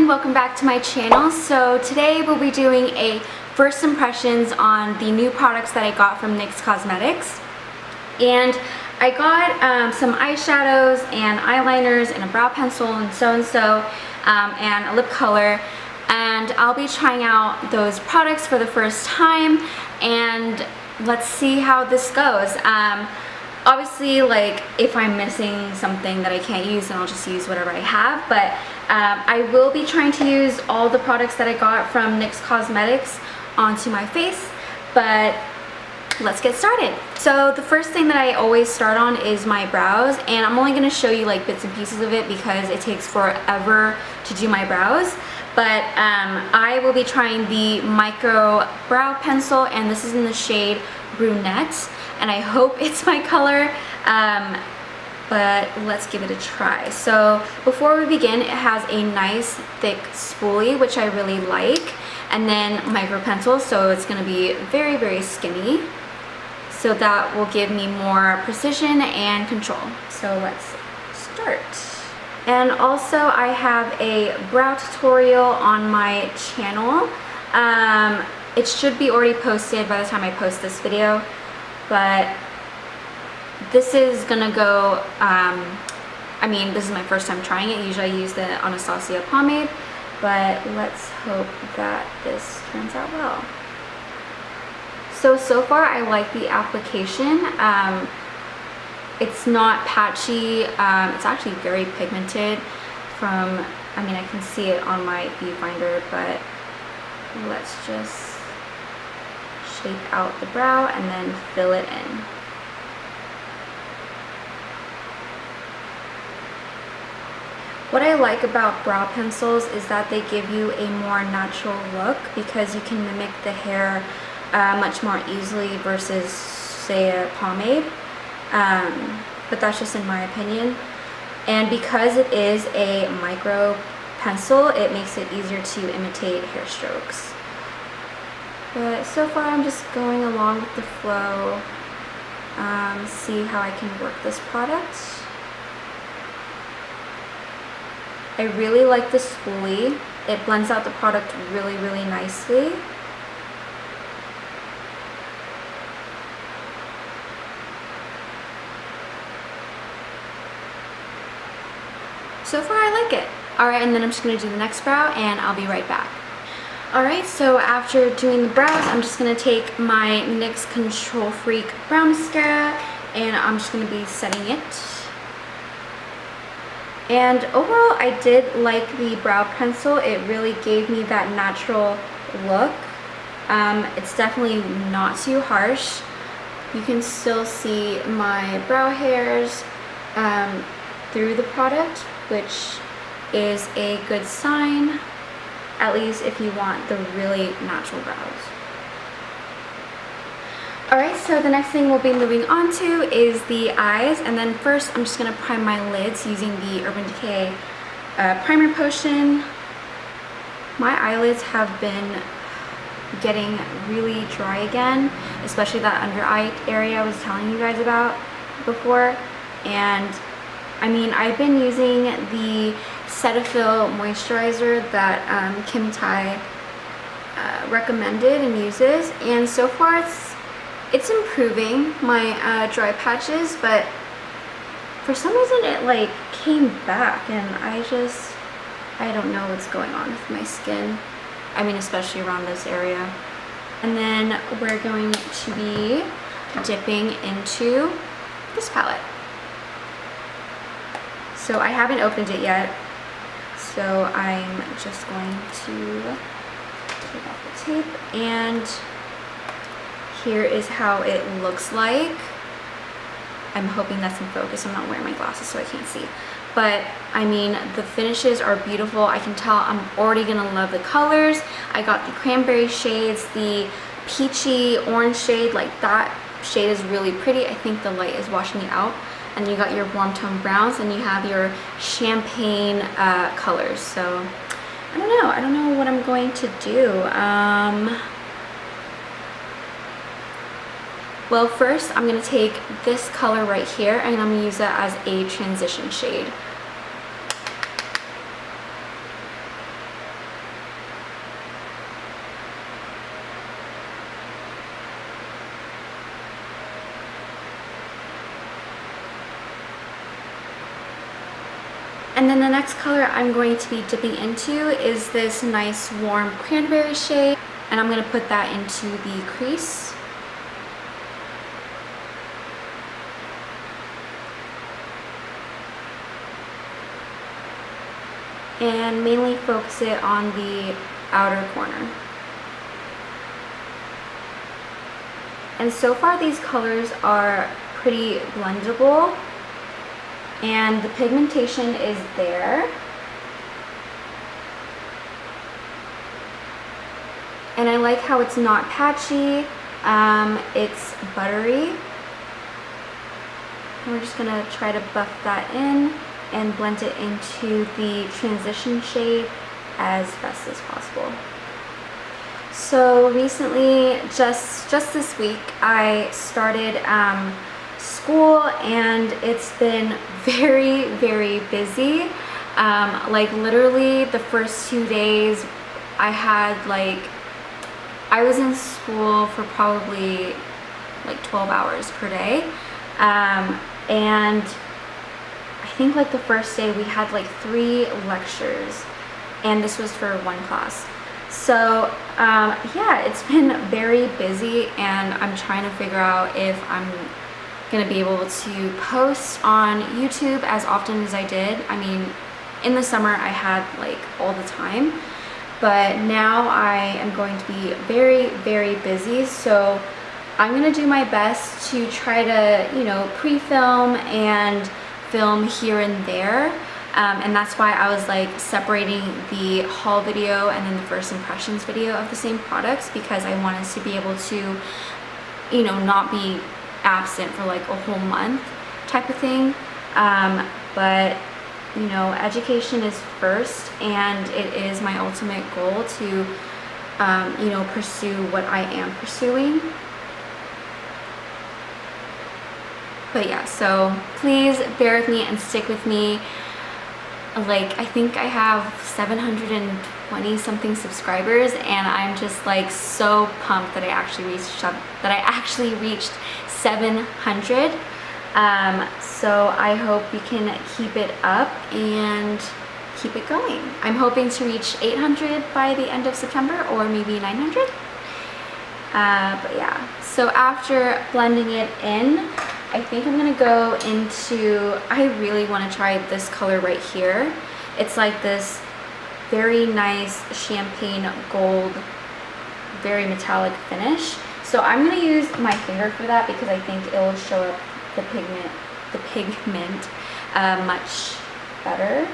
welcome back to my channel. So today we'll be doing a first impressions on the new products that I got from NYX Cosmetics. And I got some eyeshadows and eyeliners and a brow pencil and so and a lip color, and I'll be trying out those products for the first time and let's see how this goes. Obviously, like, if I'm missing something that I can't use, then I'll just use whatever I have, but I will be trying to use all the products that I got from NYX Cosmetics onto my face, but let's get started. So the first thing that I always start on is my brows, and I'm only going to show you like bits and pieces of it because it takes forever to do my brows. But I will be trying the MicroBrow pencil, and this is in the shade Brunette, and I hope it's my color, but let's give it a try. So before we begin, it has a nice thick spoolie, which I really like, and then micro pencil, so it's going to be very, very skinny, so that will give me more precision and control. So let's start. And also I have a brow tutorial on my channel. It should be already posted by the time I post this video, but this is gonna go, I mean, this is my first time trying it. Usually I use the Anastasia pomade, but let's hope that this turns out well. So far I like the application. It's not patchy, it's actually very pigmented from, I mean, I can see it on my viewfinder, but let's just shape out the brow and then fill it in. What I like about brow pencils is that they give you a more natural look because you can mimic the hair much more easily versus, say, a pomade. But that's just in my opinion. And because it is a micro pencil, it makes it easier to imitate hair strokes. But so far I'm just going along with the flow, see how I can work this product. I really like the spoolie. It blends out the product really, really nicely. So far I like it. Alright, and then I'm just going to do the next brow and I'll be right back. Alright, so after doing the brows, I'm just going to take my NYX Control Freak Brow Mascara and I'm just going to be setting it. And overall, I did like the brow pencil. It really gave me that natural look. It's definitely not too harsh. You can still see my brow hairs through the product, which is a good sign, at least if you want the really natural brows. Alright, so the next thing we'll be moving on to is the eyes, and then first I'm just going to prime my lids using the Urban Decay primer potion. My eyelids have been getting really dry again, especially that under eye area I was telling you guys about before, and I mean, I've been using the Cetaphil moisturizer that Kim Tai recommended and uses, and so far it's improving my dry patches, but for some reason it like came back, and I don't know what's going on with my skin. I mean, especially around this area. And then we're going to be dipping into this palette. So I haven't opened it yet, so I'm just going to take off the tape, and here is how it looks like. I'm hoping that's in focus. I'm not wearing my glasses so I can't see. But I mean, the finishes are beautiful. I can tell I'm already gonna love the colors. I got the cranberry shades, the peachy orange shade, like that shade is really pretty. I think the light is washing it out. And you got your warm tone browns, and you have your champagne colors. So I don't know what I'm going to do. Well, first I'm going to take this color right here and I'm going to use it as a transition shade. And then the next color I'm going to be dipping into is this nice warm cranberry shade, and I'm going to put that into the crease. And mainly focus it on the outer corner. And so far these colors are pretty blendable, and the pigmentation is there. And I like how it's not patchy, it's buttery. And we're just gonna try to buff that in and blend it into the transition shade as best as possible. So recently, just this week, I started school, and it's been very, very busy. Like literally the first 2 days I was in school for probably like 12 hours per day. And I think like the first day we had like 3 lectures, and this was for 1 class. So yeah, it's been very busy, and I'm trying to figure out if I'm gonna be able to post on YouTube as often as I did. I mean, in the summer I had like all the time, but now I am going to be very, very busy. So I'm gonna do my best to try to, you know, pre-film and film here and there. And that's why I was like separating the haul video and then the first impressions video of the same products, because I wanted to be able to, you know, not be absent for like a whole month type of thing. But you know, education is first, and it is my ultimate goal to you know, pursue what I am pursuing. But yeah, so please bear with me and stick with me. Like, I think I have 720 something subscribers, and I'm just like so pumped that I actually reached 700. So I hope we can keep it up and keep it going. I'm hoping to reach 800 by the end of September, or maybe 900. But yeah, so after blending it in, I think I'm gonna go into, I really want to try this color right here. It's like this very nice champagne gold, very metallic finish. So I'm gonna use my finger for that, because I think it will show up the pigment much better.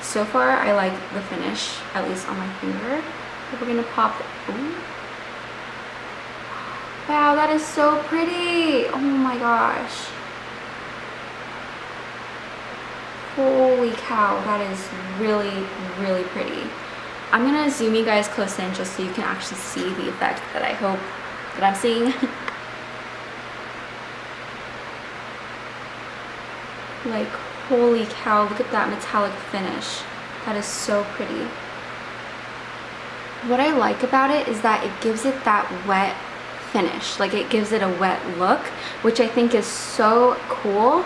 So far I like the finish, at least on my finger. But we're gonna pop, ooh. Wow, that is so pretty. Oh my gosh. Holy cow, that is really, really pretty. I'm gonna zoom you guys close in just so you can actually see the effect that I hope that I'm seeing. Like, holy cow, look at that metallic finish. That is so pretty. What I like about it is that it gives it that wet finish. Like, it gives it a wet look, which I think is so cool.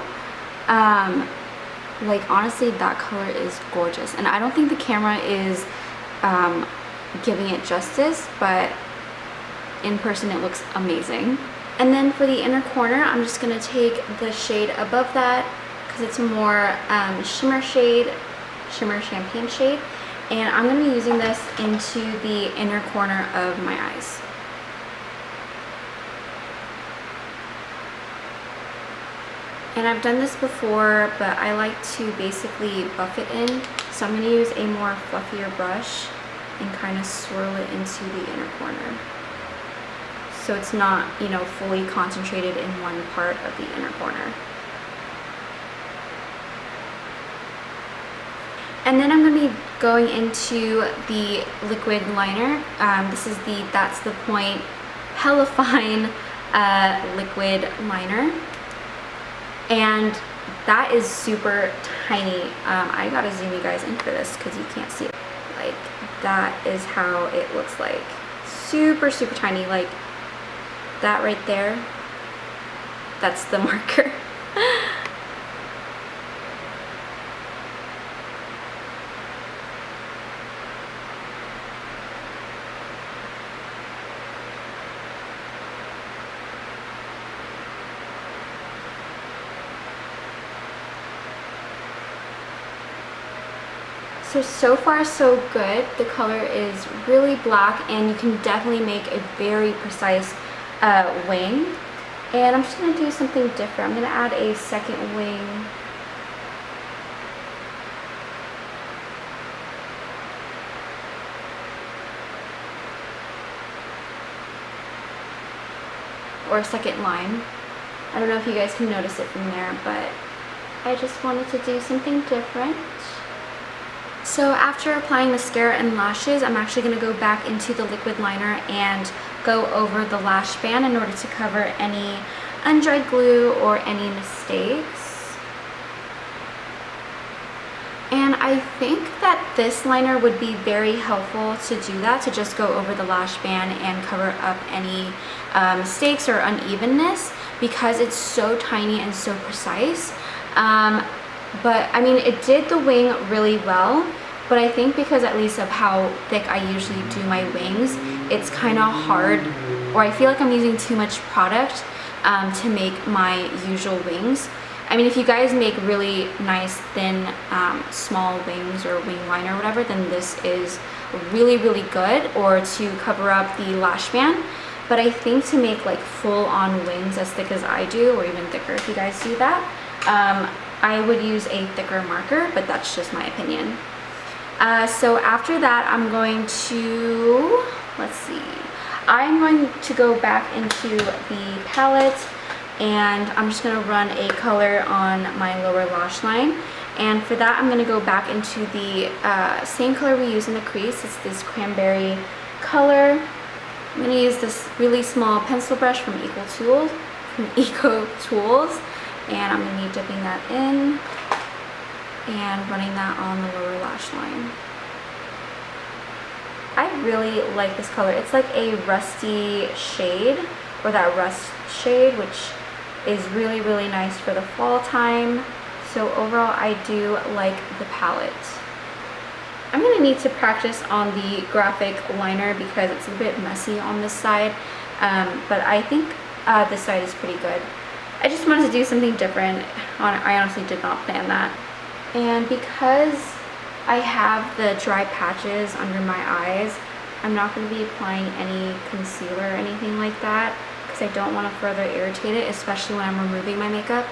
Like, honestly, that color is gorgeous, and I don't think the camera is giving it justice, but in person it looks amazing. And then for the inner corner, I'm just gonna take the shade above that, because it's a more shimmer champagne shade, and I'm gonna be using this into the inner corner of my eyes. And I've done this before, but I like to basically buff it in. So I'm going to use a more fluffier brush and kind of swirl it into the inner corner, so it's not, you know, fully concentrated in one part of the inner corner. And then I'm going to be going into the liquid liner. This is the That's the Point Hella Fine liquid liner. And that is super tiny. I gotta zoom you guys in for this because you can't see it. Like, that is how it looks like. Super, super tiny. Like, that right there, that's the marker. So far so good. The color is really black and you can definitely make a very precise wing. And I'm just going to do something different. I'm going to add a second wing. Or a second line. I don't know if you guys can notice it from there, but I just wanted to do something different. So after applying mascara and lashes, I'm actually going to go back into the liquid liner and go over the lash band in order to cover any undried glue or any mistakes. And I think that this liner would be very helpful to do that, to just go over the lash band and cover up any mistakes or unevenness, because it's so tiny and so precise. But I mean, it did the wing really well, but I think because at least of how thick I usually do my wings, it's kind of hard, or I feel like I'm using too much product to make my usual wings. I mean, if you guys make really nice thin small wings or wing liner or whatever, then this is really, really good, or to cover up the lash band. But I think to make like full on wings as thick as I do, or even thicker if you guys do that, I would use a thicker marker, but that's just my opinion. So after that, I'm going to, let's see, I'm going to go back into the palette, and I'm just going to run a color on my lower lash line. And for that, I'm going to go back into the same color we use in the crease. It's this cranberry color. I'm going to use this really small pencil brush from Eco Tools, and I'm going to be dipping that in and running that on the lower lash line. I really like this color. It's like a rusty shade, or that rust shade, which is really, really nice for the fall time. So overall, I do like the palette. I'm going to need to practice on the graphic liner because it's a bit messy on this side, but I think this side is pretty good. I just wanted to do something different. I honestly did not plan that. And because I have the dry patches under my eyes, I'm not going to be applying any concealer or anything like that, because I don't want to further irritate it, especially when I'm removing my makeup.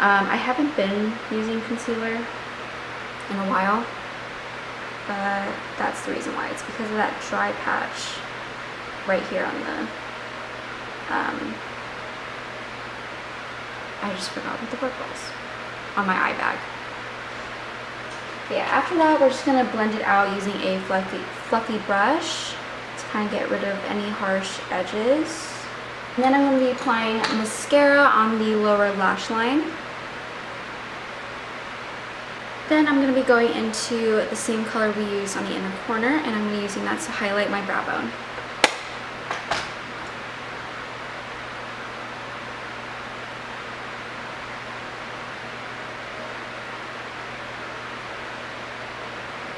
I haven't been using concealer in a while, but that's the reason why. It's because of that dry patch right here on the, I just forgot what the word was, on my eye bag. But yeah, after that, we're just going to blend it out using a fluffy brush to kind of get rid of any harsh edges. And then I'm going to be applying mascara on the lower lash line. Then I'm going to be going into the same color we use on the inner corner, and I'm going to be using that to highlight my brow bone.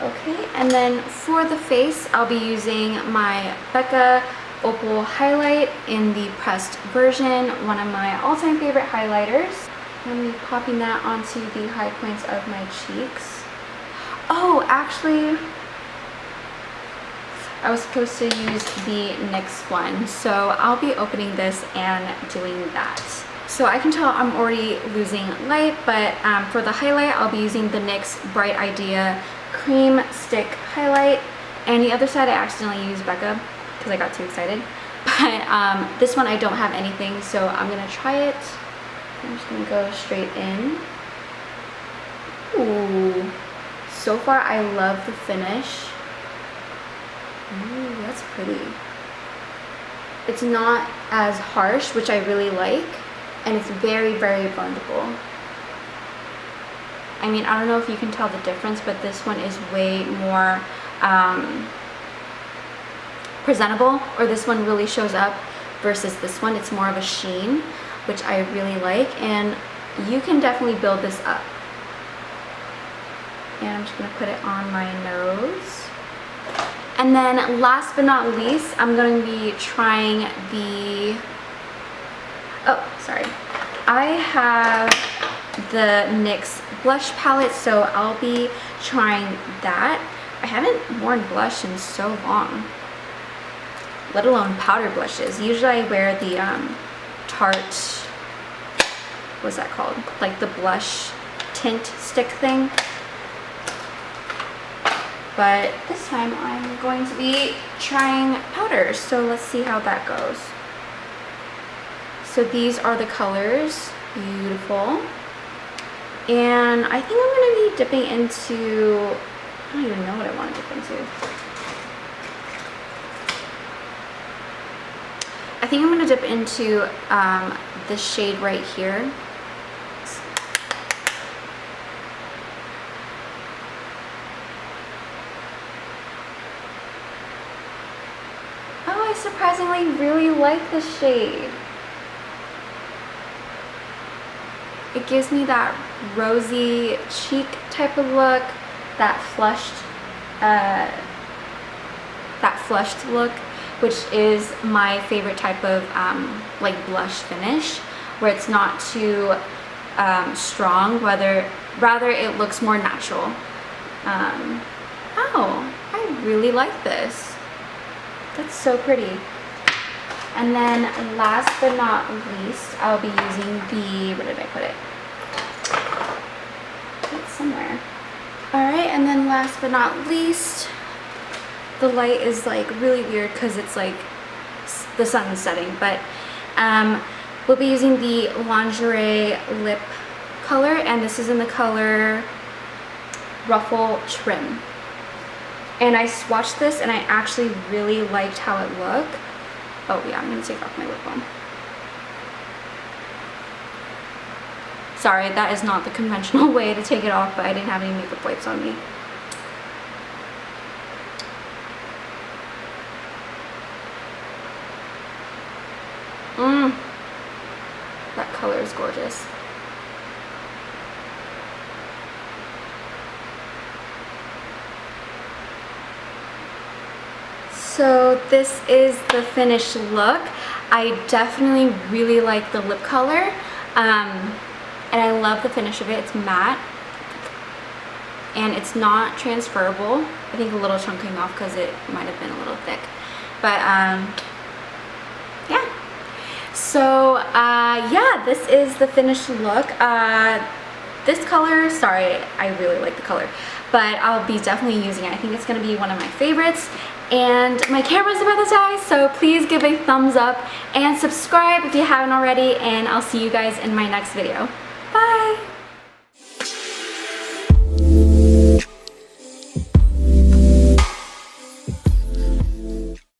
Okay, and then for the face, I'll be using my Becca Opal highlight in the pressed version, one of my all-time favorite highlighters. I'm going to be popping that onto the high points of my cheeks. Oh, actually, I was supposed to use the NYX one, so I'll be opening this and doing that. So I can tell I'm already losing light, but for the highlight, I'll be using the NYX Bright Idea Cream Stick Highlight. And the other side, I accidentally used Becca because I got too excited. But this one, I don't have anything, so I'm going to try it. I'm just going to go straight in. Ooh. So far, I love the finish. Ooh, that's pretty. It's not as harsh, which I really like. And it's very, very blendable. I mean, I don't know if you can tell the difference, but this one is way more presentable, or this one really shows up versus this one. It's more of a sheen, which I really like, and you can definitely build this up. And I'm just going to put it on my nose. And then last but not least, I'm going to be trying the, oh, sorry. I have the NYX blush palette, so I'll be trying that. I haven't worn blush in so long, let alone powder blushes. Usually I wear the Tarte, what's that called? Like the blush tint stick thing. But this time I'm going to be trying powders, so let's see how that goes. So these are the colors, beautiful. And I think I'm going to be dipping into, I don't even know what I want to dip into. I think I'm going to dip into this shade right here. Oh, I surprisingly really like this shade. It gives me that rosy cheek type of look, that flushed look, which is my favorite type of like blush finish, where it's not too strong, rather it looks more natural. Oh, I really like this. That's so pretty. And then last but not least, I'll be using the, where did I put it? It's somewhere. Alright, and then last but not least, the light is like really weird because it's like the sun's setting, but we'll be using the Lingerie lip color, and this is in the color Ruffle Trim. And I swatched this and I actually really liked how it looked. Oh yeah, I'm gonna take off my lip balm. Sorry, that is not the conventional way to take it off, but I didn't have any makeup wipes on me. That color is gorgeous. So this is the finished look. I definitely really like the lip color, and I love the finish of it. It's matte and it's not transferable. I think a little chunking off because it might have been a little thick, but yeah. So yeah, this is the finished look. This color, sorry, I really like the color, but I'll be definitely using it. I think it's going to be one of my favorites. And my camera's about to die, so please give a thumbs up and subscribe if you haven't already, and I'll see you guys in my next video. Bye!